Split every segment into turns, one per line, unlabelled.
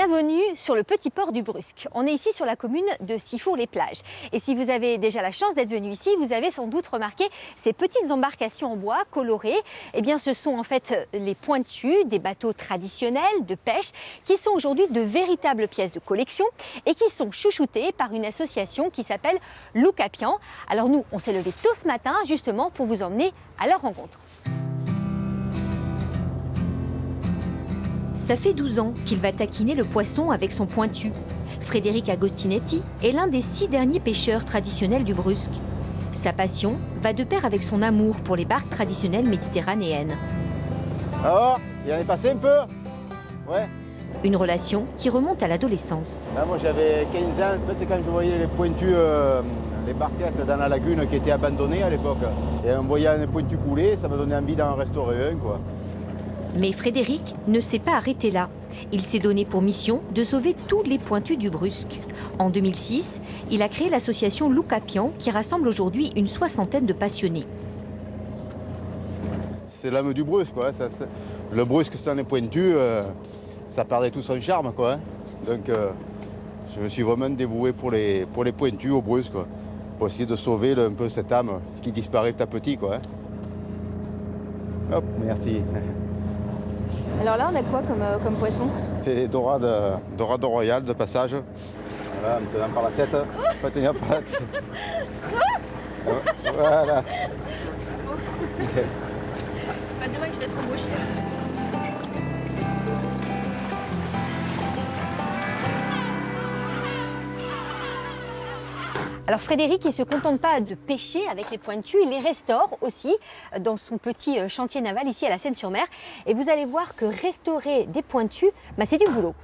Bienvenue sur le petit port du Brusque. On est ici sur la commune de Sifour-les-Plages. Et si vous avez déjà la chance d'être venu ici, vous avez sans doute remarqué ces petites embarcations en bois colorées. Eh bien, ce sont en fait les pointus des bateaux traditionnels de pêche qui sont aujourd'hui de véritables pièces de collection et qui sont chouchoutées par une association qui s'appelle Loucapian. Alors nous, on s'est levé tôt ce matin justement pour vous emmener à leur rencontre.
Ça fait 12 ans qu'il va taquiner le poisson avec son pointu. Frédéric Agostinetti est l'un des 6 derniers pêcheurs traditionnels du Brusque. Sa passion va de pair avec son amour pour les barques traditionnelles méditerranéennes.
Alors, il en est passé un peu? Ouais.
Une relation qui remonte à l'adolescence.
Là, moi j'avais 15 ans, en fait, c'est quand je voyais les pointus, les barquettes dans la lagune qui étaient abandonnées à l'époque. Et en voyant les pointus couler, ça m'a donné envie d'en restaurer un, quoi.
Mais Frédéric ne s'est pas arrêté là. Il s'est donné pour mission de sauver tous les pointus du Brusque. En 2006, il a créé l'association Loucapian qui rassemble aujourd'hui une 60aine de passionnés.
C'est l'âme du Brusque, quoi. Le Brusque sans les pointus, ça perdait tout son charme, quoi. Donc je me suis vraiment dévoué pour les pointus au Brusque, quoi, pour essayer de sauver un peu cette âme qui disparaît petit à petit, quoi. Hop, merci.
Alors là, on a quoi comme poisson?
C'est les dorades royales de passage. Voilà, en me tenant par la tête. Pas tenir par la tête. Voilà.
C'est pas demain que je vais être embauchée. Alors Frédéric, il ne se contente pas de pêcher avec les pointus, il les restaure aussi dans son petit chantier naval ici à la Seine-sur-Mer. Et vous allez voir que restaurer des pointus, c'est du boulot.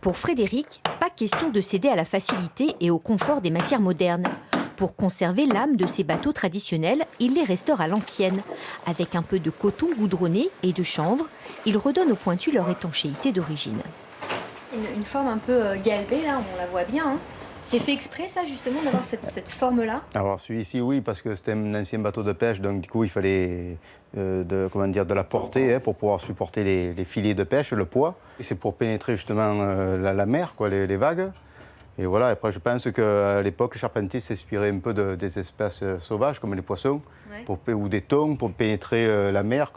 Pour Frédéric, pas question de céder à la facilité et au confort des matières modernes. Pour conserver l'âme de ces bateaux traditionnels, il les restaure à l'ancienne. Avec un peu de coton goudronné et de chanvre, il redonne aux pointus leur étanchéité d'origine.
Une forme un peu galbée, là, on la voit bien. Hein. C'est fait exprès, ça, justement, d'avoir cette forme-là?
Alors celui-ci, oui, parce que c'était un ancien bateau de pêche, donc du coup, il fallait de la portée pour pouvoir supporter les filets de pêche, le poids. C'est pour pénétrer justement la mer, quoi, les vagues. Et voilà, après, je pense qu'à l'époque, le charpentier s'inspirait un peu des espèces sauvages, comme les poissons, ouais, ou des thons, pour pénétrer la mer,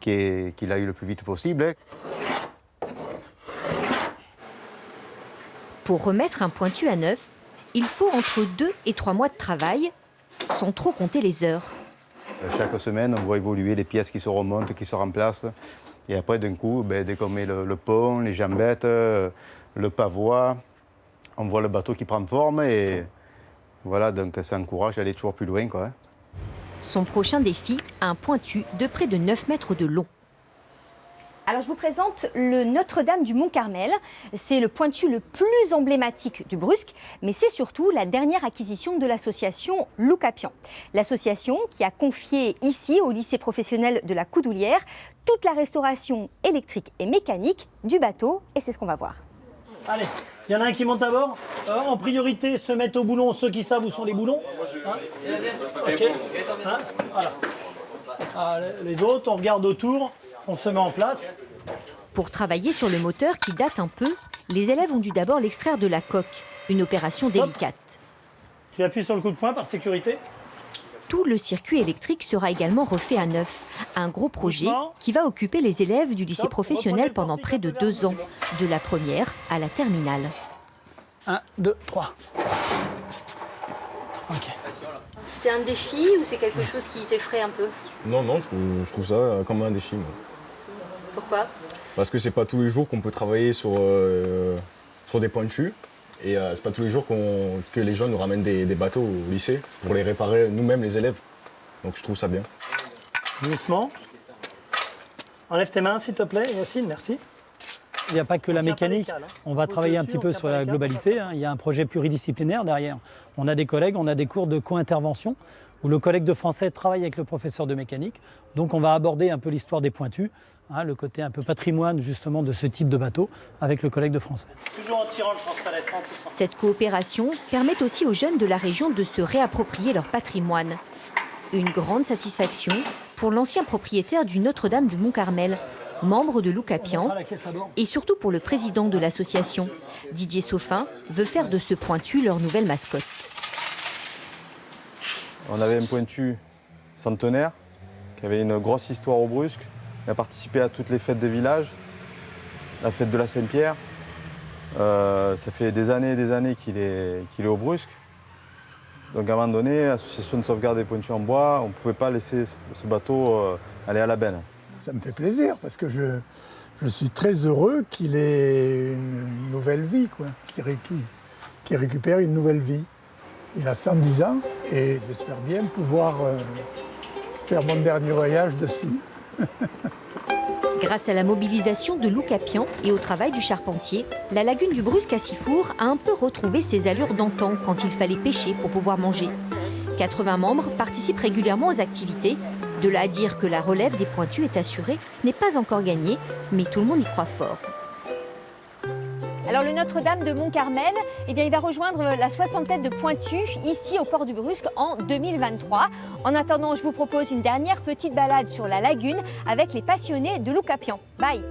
qu'il aille le plus vite possible. Hein.
Pour remettre un pointu à neuf, il faut entre 2 et 3 mois de travail, sans trop compter les heures.
Chaque semaine, on voit évoluer les pièces qui se remontent, qui se remplacent. Et après, d'un coup, dès qu'on met le pont, les jambettes, le pavois, on voit le bateau qui prend forme et voilà, donc ça encourage à aller toujours plus loin, quoi.
Son prochain défi, un pointu de près de 9 mètres de long.
Alors je vous présente le Notre-Dame du Mont-Carmel. C'est le pointu le plus emblématique du Brusque, mais c'est surtout la dernière acquisition de l'association Loucapian. L'association qui a confié ici au lycée professionnel de la Coudoulière toute la restauration électrique et mécanique du bateau, et c'est ce qu'on va voir.
Allez, il y en a un qui monte à bord. En priorité, se mettent au boulon ceux qui savent où sont les boulons. Hein, ok. Hein, voilà. Les autres, on regarde autour. On se met en place.
Pour travailler sur le moteur qui date un peu, les élèves ont dû d'abord l'extraire de la coque, une opération délicate.
Tu appuies sur le coup de poing par sécurité.
Tout le circuit électrique sera également refait à neuf. Un gros projet qui va occuper les élèves du lycée professionnel pendant près de 2 ans, de la première à la terminale.
1, 2, 3. Ok.
C'est un défi ou c'est quelque chose qui t'effraie un peu?
Non, je trouve ça comme un défi. Moi.
Pourquoi?
Parce que c'est pas tous les jours qu'on peut travailler sur des pointus. Et c'est pas tous les jours que les gens nous ramènent des bateaux au lycée pour les réparer nous-mêmes, les élèves. Donc je trouve ça bien.
Doucement. Enlève tes mains, s'il te plaît, Yacine, merci. Il n'y a pas que la mécanique, on va travailler un petit peu sur la globalité. Il y a un projet pluridisciplinaire derrière. On a des collègues, on a des cours de co-intervention où le collègue de français travaille avec le professeur de mécanique. Donc on va aborder un peu l'histoire des pointus, le côté un peu patrimoine justement de ce type de bateau avec le collègue de français. Toujours en tirant le transpalette.
Cette coopération permet aussi aux jeunes de la région de se réapproprier leur patrimoine. Une grande satisfaction pour l'ancien propriétaire du Notre-Dame du Mont-Carmel, membre de
On
l'Oucapian,
montrera la caisse à bord.
et surtout pour le président de l'association. Didier Sauffin veut faire de ce pointu leur nouvelle mascotte.
On avait un pointu centenaire qui avait une grosse histoire au Brusque. Il a participé à toutes les fêtes de village, la fête de la Saint-Pierre. Ça fait des années qu'il est au Brusque. Donc à un moment donné, l'association de sauvegarde des pointus en bois, on ne pouvait pas laisser ce bateau aller à la benne.
Ça me fait plaisir parce que je suis très heureux qu'il ait une nouvelle vie, quoi, qu'il récupère une nouvelle vie. Il a 110 ans et j'espère bien pouvoir faire mon dernier voyage dessus.
Grâce à la mobilisation de l'Oucapian et au travail du charpentier, la lagune du Brusque à Sifour a un peu retrouvé ses allures d'antan quand il fallait pêcher pour pouvoir manger. 80 membres participent régulièrement aux activités. De là à dire que la relève des pointus est assurée, ce n'est pas encore gagné, mais tout le monde y croit fort.
Alors le Notre-Dame de Mont-Carmel, eh bien, il va rejoindre la soixantaine de pointus ici au port du Brusque en 2023. En attendant, je vous propose une dernière petite balade sur la lagune avec les passionnés de l'Oucapian. Bye!